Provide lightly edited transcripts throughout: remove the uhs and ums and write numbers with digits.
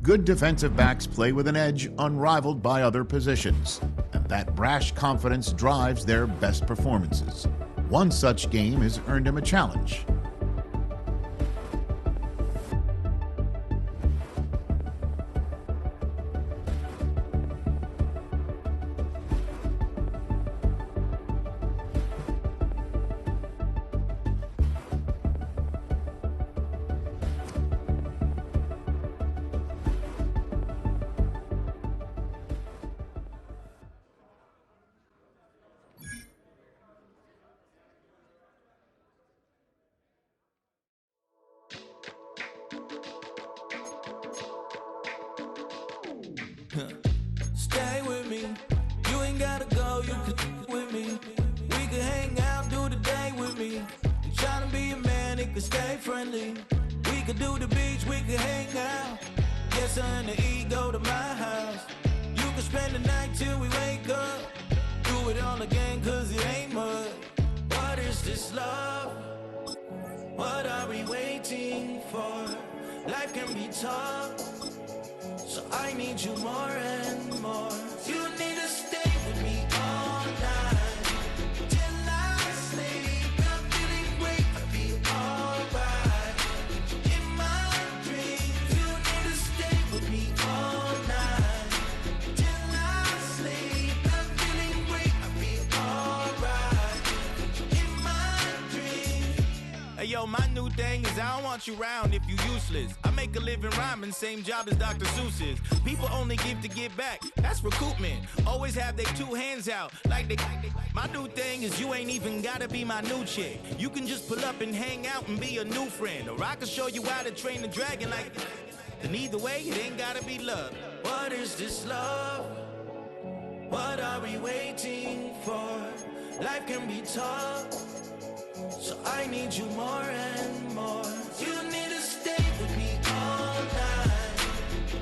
Good defensive backs play with an edge unrivaled by other positions, and that brash confidence drives their best performances. One such game has earned him a challenge. Stay with me, you ain't gotta go, you can with me. We can hang out, do the day with me. You tryna be a man, it can stay friendly. We could do the beach, we can hang out. Get something to eat, go to my house. You can spend the night till we wake up. Do it all again, cause it ain't mud. What is this love? What are we waiting for? Life can be tough, so I need you more and more. You need to stay with me all night till I sleep. I'm feeling great, I feel alright. In my dreams, you need to stay with me all night till I sleep. I'm feeling great, I feel alright. In my dreams. Hey yo, my new thing is I don't want you round if you useless. I make a living rhyming, same job as Dr. Seuss's. People only give to give back, that's recoupment. Always have their two hands out, like they. My new thing is you ain't even gotta be my new chick. You can just pull up and hang out and be a new friend. Or I can show you how to train the dragon like. And either way, it ain't gotta be love. What is this love? What are we waiting for? Life can be tough, so I need you more and more. You need to stay with me all night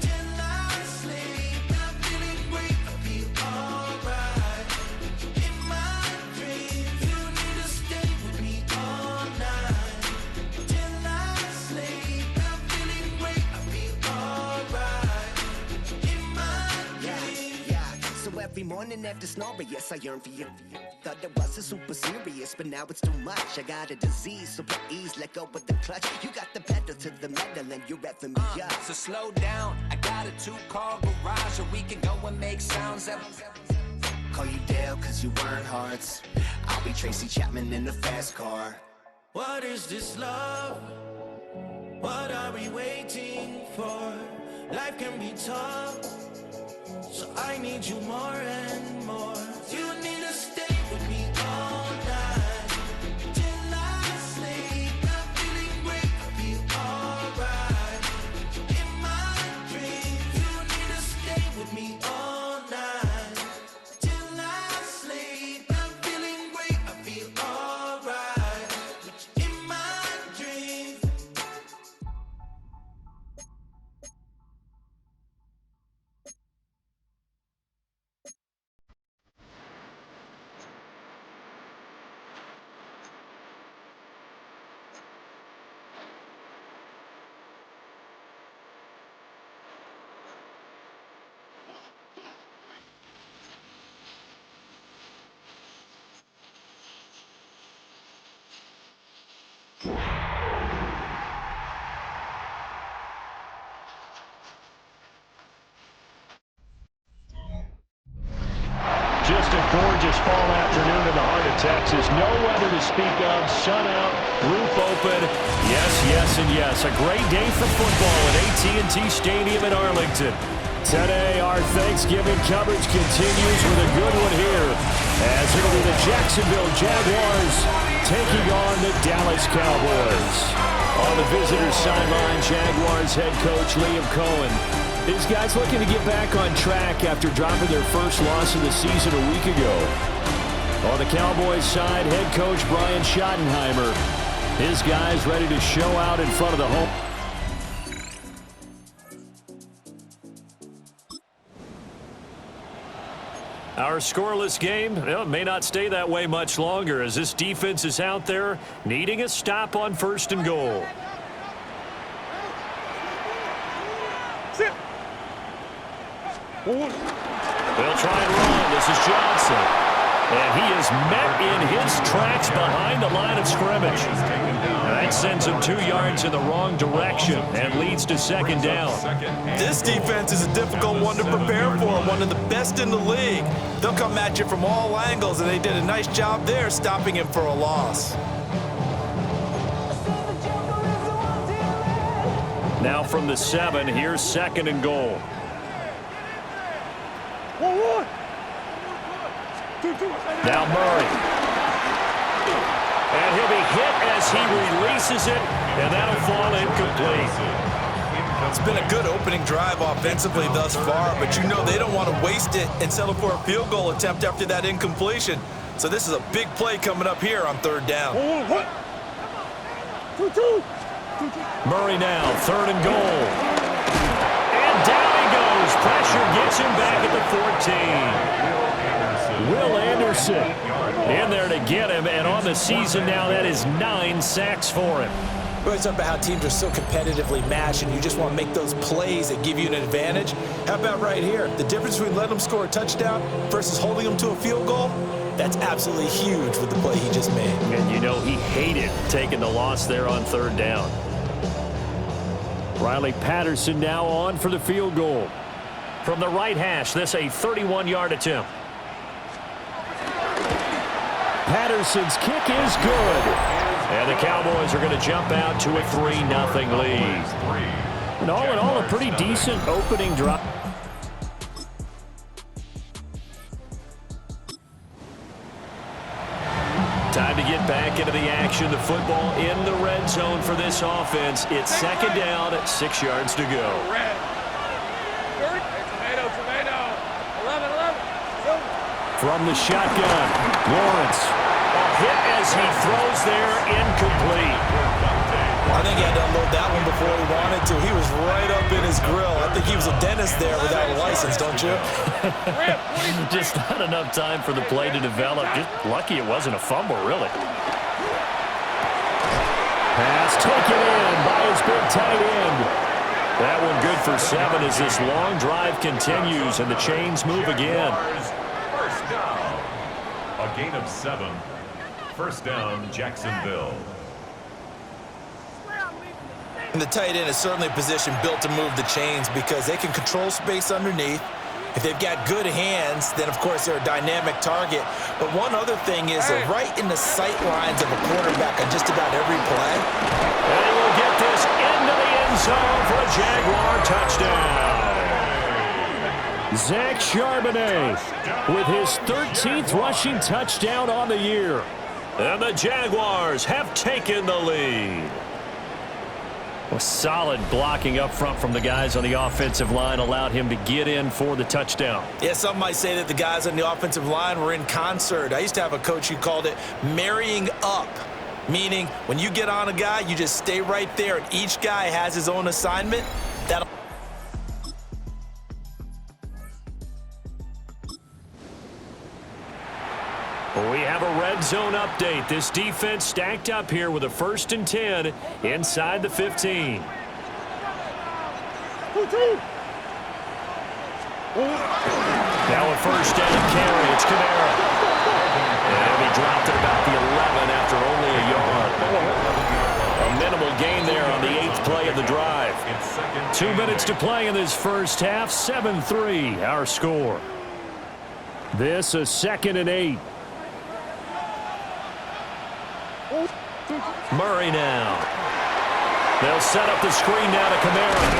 till I sleep. I'm feeling great, I feel alright. In my dreams, you need to stay with me all night till I sleep. I'm feeling great, I feel alright. In my dreams. Yeah. So every morning after snoring, yes, I yearn for you. Thought it wasn't super serious, but now it's too much. I got a disease, so please let go with the clutch. You got the pedal to the metal and you're revving me up. So slow down, I got a 2-car garage, or we can go and make sounds up. Call you Dale, cause you weren't hearts. I'll be Tracy Chapman in the fast car. What is this love? What are we waiting for? Life can be tough, so I need you more and more. You need to stay with me all night till I sleep. I'm feeling great, I feel alright. In my dreams, you need to stay with me all night till I sleep. I'm feeling great, I feel alright. In my dreams. Just a gorgeous fall afternoon in the heart of Texas. No weather to speak of. Sun out, roof open. Yes, yes, and yes. A great day for football at AT&T Stadium in Arlington. Today, our Thanksgiving coverage continues with a good one here, as it'll be the Jacksonville Jaguars taking on the Dallas Cowboys. On the visitors' sideline, Jaguars head coach Liam Cohen. These guys looking to get back on track after dropping their first loss of the season a week ago. On the Cowboys side, head coach Brian Schottenheimer. His guys ready to show out in front of the home. Our scoreless game may not stay that way much longer, as this defense is out there needing a stop on 1st and goal. They'll try and run. This is Johnson. And he is met in his tracks behind the line of scrimmage. That sends him 2 yards in the wrong direction and leads to second down. This defense is a difficult one to prepare for, one of the best in the league. They'll come at you from all angles, and they did a nice job there stopping him for a loss. Now from the 7, here's second and goal. Now Murray. And he'll be hit as he releases it, and that'll fall incomplete. It's been a good opening drive offensively thus far, but you know they don't want to waste it and settle for a field goal attempt after that incompletion. So this is a big play coming up here on third down. Murray now, third and goal. And down he goes. Pressure gets him back at the 14. Will Anderson in there to get him, and on the season now, that is 9 sacks for him. We always talk about how teams are so competitively matched, and you just want to make those plays that give you an advantage. How about right here? The difference between letting them score a touchdown versus holding them to a field goal, that's absolutely huge with the play he just made. And you know he hated taking the loss there on third down. Riley Patterson now on for the field goal. From the right hash, this a 31-yard attempt. Patterson's kick is good. And the Cowboys are going to jump out to a 3-0 lead. And all in all, a pretty decent opening drive. Time to get back into the action. The football in the red zone for this offense. It's second down at 6 yards to go. From the shotgun, Lawrence. A hit as he throws there, incomplete. I think he had to unload that one before he wanted to. He was right up in his grill. I think he was a dentist there without a license, don't you? Just not enough time for the play to develop. Just lucky it wasn't a fumble, really. Pass taken in by his big tight end. That one good for 7 as this long drive continues and the chains move again. First down. A gain of 7. First down, Jacksonville. And the tight end is certainly a position built to move the chains because they can control space underneath. If they've got good hands, then, of course, they're a dynamic target. But one other thing is they're right in the sight lines of a quarterback on just about every play. And he will get this into the end zone for a Jaguar touchdown. Zach Charbonnet with his 13th rushing touchdown on the year. And the Jaguars have taken the lead. Well, solid blocking up front from the guys on the offensive line allowed him to get in for the touchdown. Yeah, some might say that the guys on the offensive line were in concert. I used to have a coach who called it marrying up, meaning when you get on a guy, you just stay right there, and each guy has his own assignment. That'll We have a red zone update. This defense stacked up here with a 1st and 10 inside the 15. Now a first down carry. It's Kamara. And he dropped it about the 11 after only a yard. A minimal gain there on the 8th play of the drive. 2 minutes to play in this first half. 7-3 our score. This a 2nd and 8. Murray now. They'll set up the screen now to Kamara.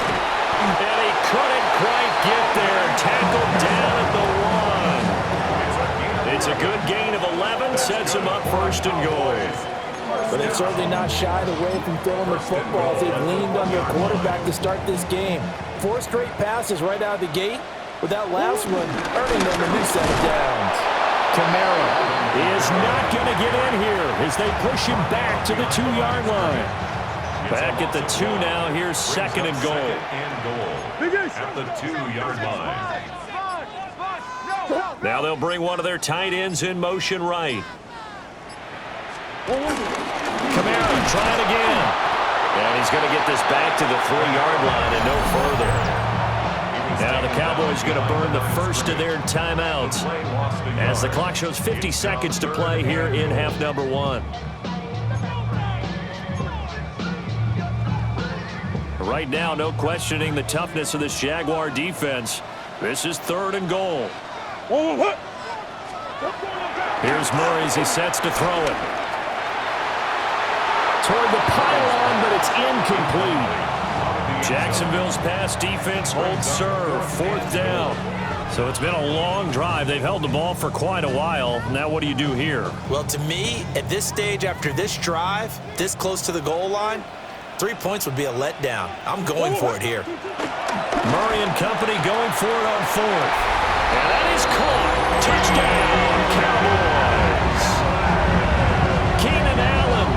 And he couldn't quite get there. Tackled down at the 1. It's a good gain of 11. Sets him up 1st and goal. But they've certainly not shied away from throwing the football. They've leaned on their quarterback to start this game. 4 straight passes right out of the gate, with that last one earning them a new set of downs. Kamara is not going to get in here as they push him back to the 2-yard line. Back at the 2 now. Here's 2nd and goal. At the 2-yard line. Now they'll bring one of their tight ends in motion right. Kamara trying again. And he's going to get this back to the 3-yard line and no further. Now the Cowboys going to burn the first of their timeouts as the clock shows 50 seconds to play here in half number 1. Right now, no questioning the toughness of this Jaguar defense. This is 3rd and goal. Here's Murray as he sets to throw it. Toward the pylon, but it's incomplete. Jacksonville's pass defense holds serve. 4th down. So it's been a long drive. They've held the ball for quite a while. Now what do you do here? Well, to me, at this stage after this drive, this close to the goal line, 3 points would be a letdown. I'm going for it here. Murray and company going for it on 4th. And that is caught. Touchdown, Cowboys. Keenan Allen,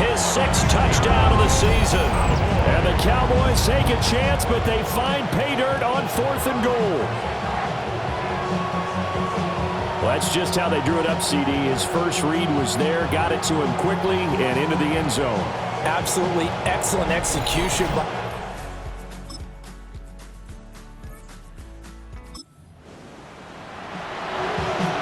his 6th touchdown of the season. And the Cowboys take a chance, but they find pay dirt on 4th and goal. Well, that's just how they drew it up, CD. His first read was there, got it to him quickly, and into the end zone. Absolutely excellent execution.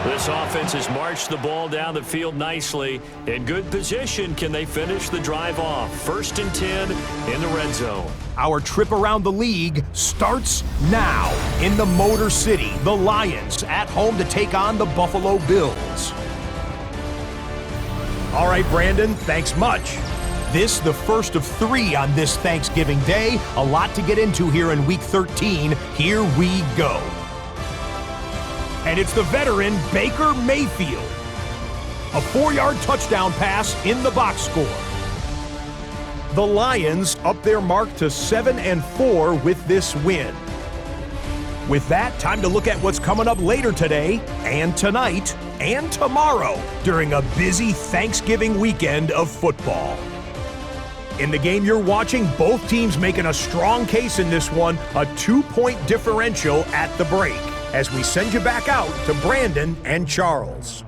This offense has marched the ball down the field nicely. In good position, can they finish the drive off? 1st and 10 in the red zone. Our trip around the league starts now. In the Motor City, the Lions at home to take on the Buffalo Bills. All right, Brandon, thanks much. This, the first of 3 on this Thanksgiving Day. A lot to get into here in Week 13. Here we go. And it's the veteran Baker Mayfield. A 4-yard touchdown pass in the box score. The Lions up their mark to 7-4 with this win. With that, time to look at what's coming up later today and tonight and tomorrow during a busy Thanksgiving weekend of football. In the game you're watching, both teams making a strong case in this one, a 2-point differential at the break, as we send you back out to Brandon and Charles.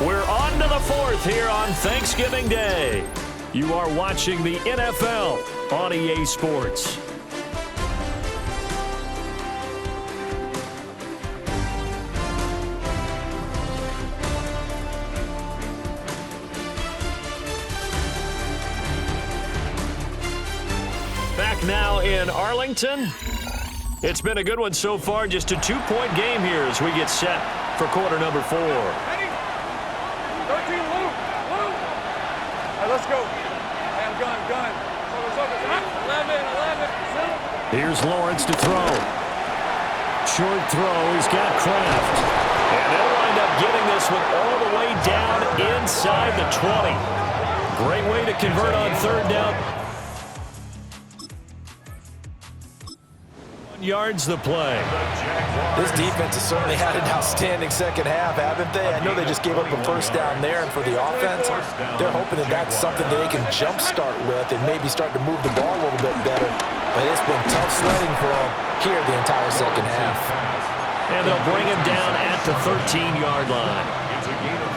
We're on to the 4th here on Thanksgiving Day. You are watching the NFL on EA Sports. Back now in Arlington. It's been a good one so far. Just a 2-point game here as we get set for quarter number 4. Let's go. I'm gun. 11. Here's Lawrence to throw. Short throw. He's got Kraft. And they'll wind up getting this one all the way down inside the 20. Great way to convert on 3rd down. Yards the play. This defense has certainly had an outstanding second half, haven't they? I know they just gave up a first down there, and for the offense, they're hoping that that's something that they can jumpstart with and maybe start to move the ball a little bit better. But it's been tough sledding for them here the entire second half. And they'll bring him down at the 13-yard line.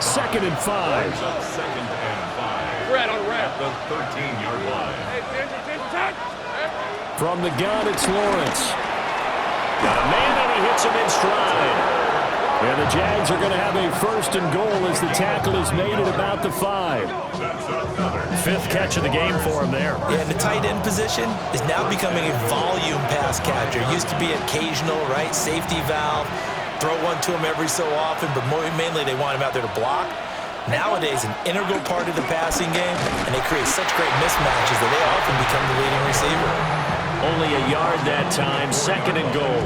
2nd and 5. Red on red. The 13-yard line. From the gun, it's Lawrence. Got a man, and he hits him in stride. And the Jags are going to have a 1st and goal as the tackle is made at about the 5. 5th catch of the game for him there. Yeah, and the tight end position is now becoming a volume pass catcher. Used to be occasional, right? Safety valve. Throw one to him every so often, but mainly they want him out there to block. Nowadays, an integral part of the passing game, and they create such great mismatches that they often become the leading receiver. Only a yard that time, 2nd and goal.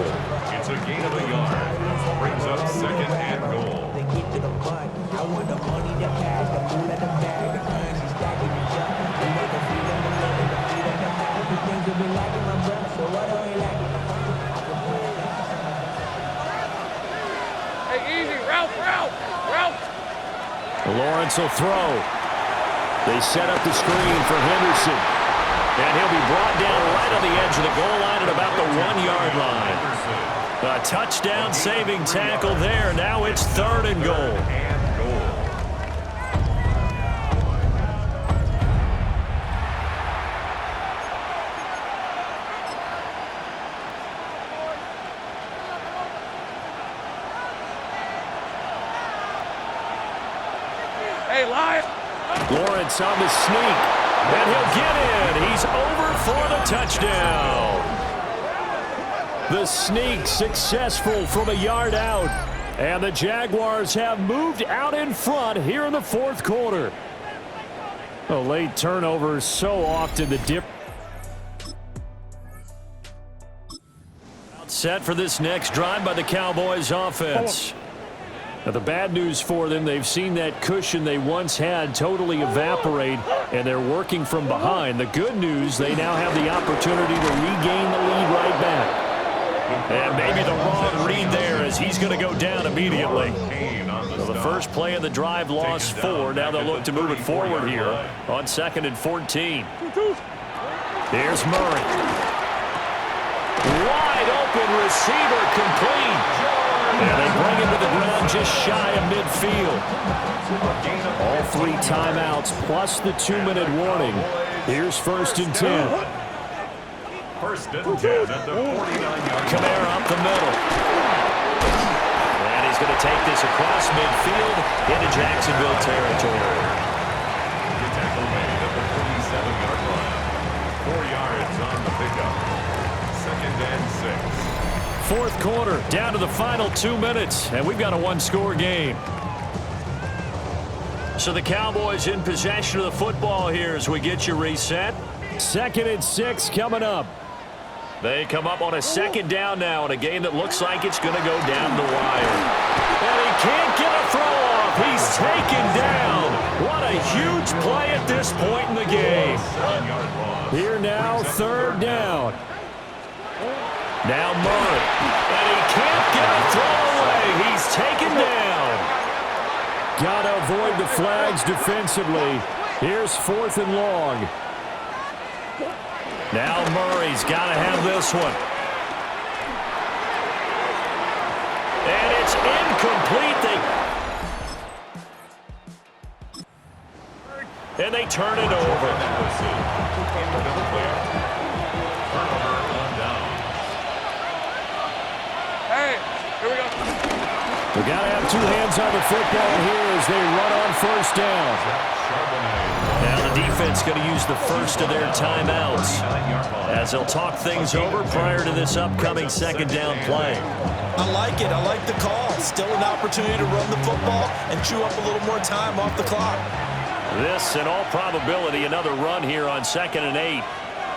It's a gain of a yard. Brings up 2nd and goal. They get to the butt. I want the money, the cash, the food at the bag, the currency stacking the jump. The way the freedom, the living, the freedom, the have. The things that we like in my breath, so what do we like? Hey, easy. Ralph. Lawrence will throw. They set up the screen for Henderson. And he'll be brought down right on the edge of the goal line at about the 1-yard line. A touchdown-saving tackle there. Now it's 3rd and goal. Hey, Lion. Lawrence on the sneak. And he'll get in. He's over for the touchdown. The sneak successful from a yard out. And the Jaguars have moved out in front here in the 4th quarter. A late turnover so often the dip. Set for this next drive by the Cowboys offense. Now, the bad news for them, they've seen that cushion they once had totally evaporate, and they're working from behind. The good news, they now have the opportunity to regain the lead right back. And maybe the wrong read there as he's going to go down immediately. So the first play of the drive lost 4. Now they'll look to move it forward here on 2nd and 14. Here's Murray. Wide open receiver complete. And they bring him to the ground just shy of midfield. All 3 timeouts plus the 2-minute warning. Here's 1st and 10. 1st and 10 at the 49-yard. Kamara up the middle. And he's going to take this across midfield into Jacksonville territory. The tackle made at the 47-yard line. 4 yards on the pickup. 2nd and 6. 4th quarter, down to the final 2 minutes, and we've got a 1-score game. So the Cowboys in possession of the football here as we get you reset. 2nd and 6 coming up. They come up on a 2nd down now in a game that looks like it's going to go down the wire. And he can't get a throw off. He's taken down. What a huge play at this point in the game. Here now, 3rd down. Now Murray, and he can't get a throw away. He's taken down. Got to avoid the flags defensively. Here's 4th and long. Now Murray's got to have this one. And it's incomplete. And they turn it over. Here we go. We got to have 2 hands on the football here as they run on 1st down. Now the defense going to use the first of their timeouts as they'll talk things over prior to this upcoming 2nd down play. I like it. I like the call. Still an opportunity to run the football and chew up a little more time off the clock. This, in all probability, another run here on 2nd and 8.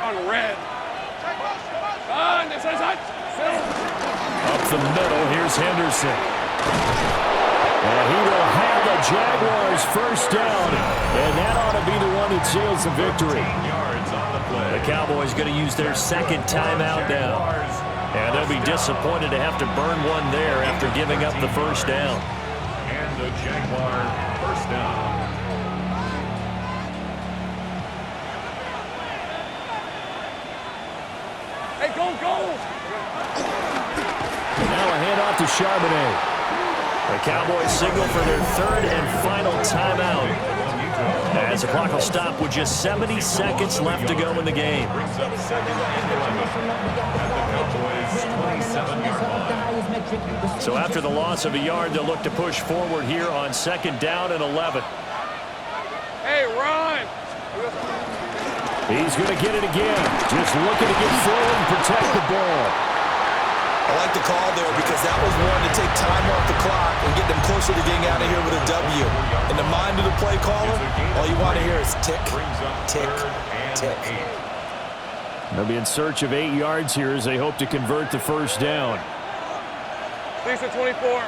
On red. Up the middle, here's Henderson. And he will have the Jaguars 1st down, and that ought to be the one that seals the victory. The Cowboys going to use their 2nd timeout now. And they'll be disappointed to have to burn one there after giving up the 1st down. And the Jaguar 1st down. Hey, go! Now a handoff to Charbonnet. The Cowboys signal for their 3rd and final timeout as the clock will stop with just 70 seconds left to go in the game. Brings up 2nd and 11 at the Cowboys' 27-yard line. So after the loss of a yard, they'll look to push forward here on 2nd down and 11. Hey, run! He's going to get it again. Just looking to get forward and protect the ball. I like the call there because that was one to take time off the clock and get them closer to getting out of here with a W. In the mind of the play caller, all you want to hear is tick, tick, tick. They'll be in search of 8 yards here as they hope to convert the 1st down. Lisa 24.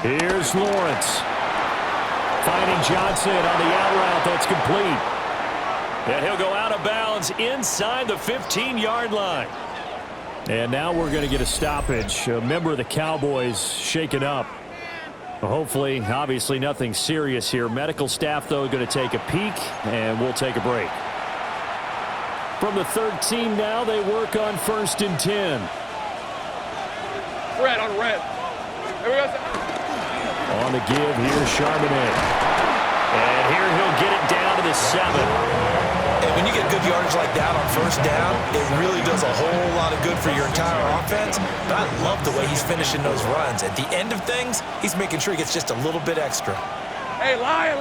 Here's Lawrence. Finding Johnson on the out route. That's complete. And he'll go out of bounds inside the 15-yard line. And now we're going to get a stoppage. A member of the Cowboys shaken up. Hopefully, obviously nothing serious here. Medical staff, though, going to take a peek, and we'll take a break. From the third team now, they work on 1st and 10. Red on red. Here we go. On the give, here's Charbonnet. And here he'll get it down to the 7. And when you get good yardage like that on 1st down, it really does a whole lot of good for your entire offense. But I love the way he's finishing those runs. At the end of things, he's making sure he gets just a little bit extra. Hey, Lion.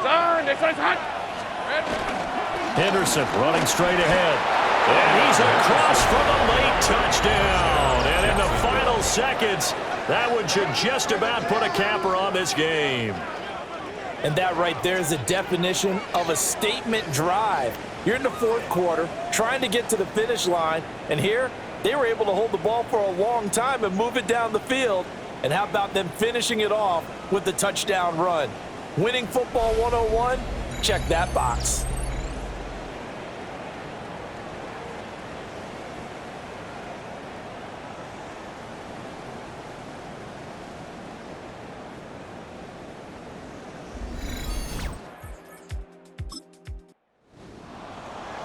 Turn. It's hot. Henderson running straight ahead. And he's across for the late touchdown. And in the final seconds, that one should just about put a capper on this game. And that right there is the definition of a statement drive. You're in the 4th quarter, trying to get to the finish line, and here they were able to hold the ball for a long time and move it down the field. And how about them finishing it off with the touchdown run? Winning football 101? Check that box.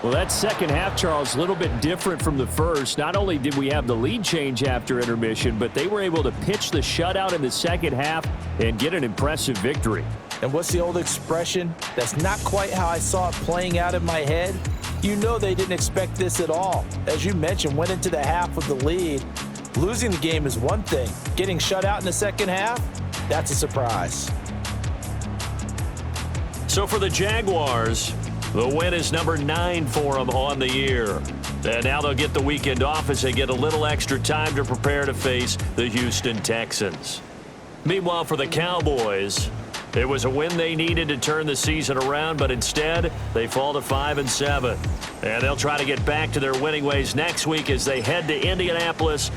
Well, that second half, Charles, a little bit different from the first. Not only did we have the lead change after intermission, but they were able to pitch the shutout in the second half and get an impressive victory. And what's the old expression? That's not quite how I saw it playing out in my head. You know they didn't expect this at all. As you mentioned, went into the half with the lead. Losing the game is one thing. Getting shut out in the second half, that's a surprise. So for the Jaguars, the win is number 9 for them on the year. And now they'll get the weekend off as they get a little extra time to prepare to face the Houston Texans. Meanwhile, for the Cowboys, it was a win they needed to turn the season around, but instead they fall to 5-7. And they'll try to get back to their winning ways next week as they head to Indianapolis.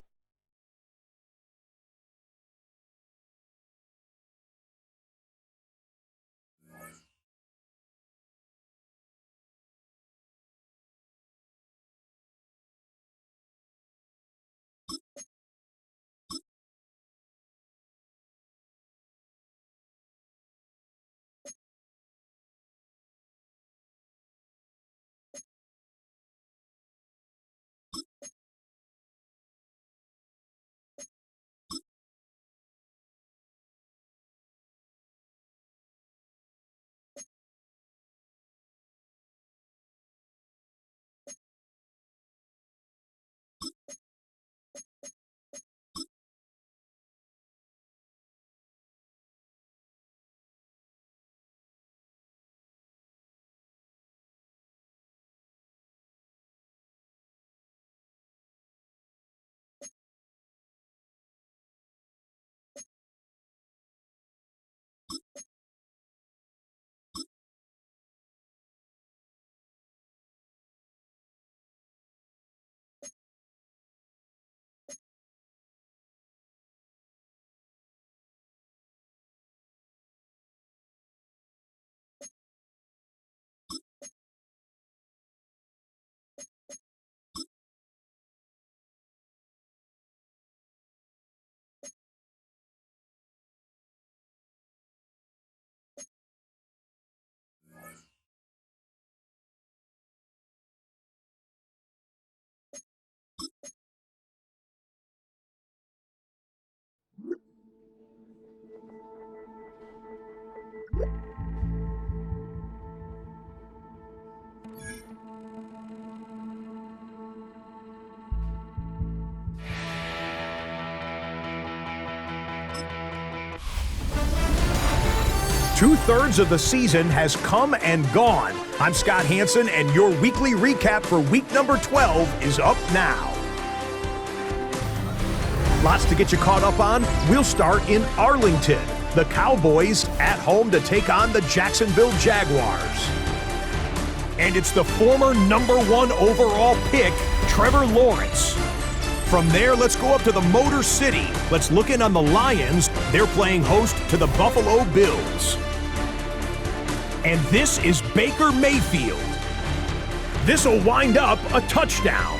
Two-thirds of the season has come and gone. I'm Scott Hansen, and your weekly recap for week number 12 is up now. Lots to get you caught up on. We'll start in Arlington. The Cowboys at home to take on the Jacksonville Jaguars. And it's the former number 1 overall pick, Trevor Lawrence. From there, let's go up to the Motor City. Let's look in on the Lions. They're playing host to the Buffalo Bills. And this is Baker Mayfield. This'll wind up a touchdown.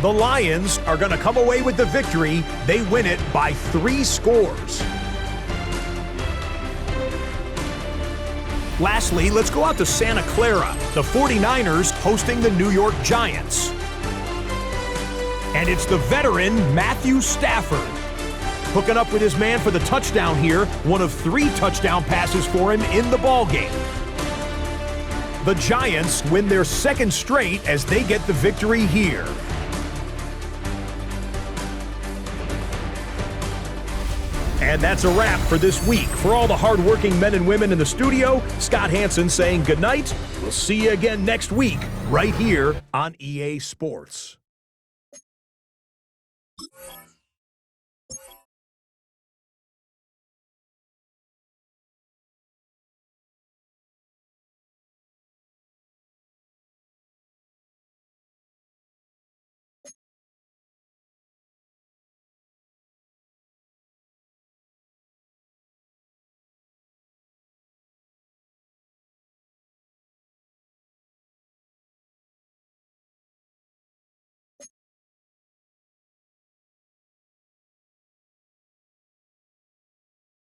The Lions are going to come away with the victory. They win it by 3 scores. Lastly, let's go out to Santa Clara. The 49ers hosting the New York Giants. And it's the veteran Matthew Stafford hooking up with his man for the touchdown here. One of 3 touchdown passes for him in the ballgame. The Giants win their 2nd straight as they get the victory here. And that's a wrap for this week. For all the hardworking men and women in the studio, Scott Hansen saying goodnight. We'll see you again next week right here on EA Sports.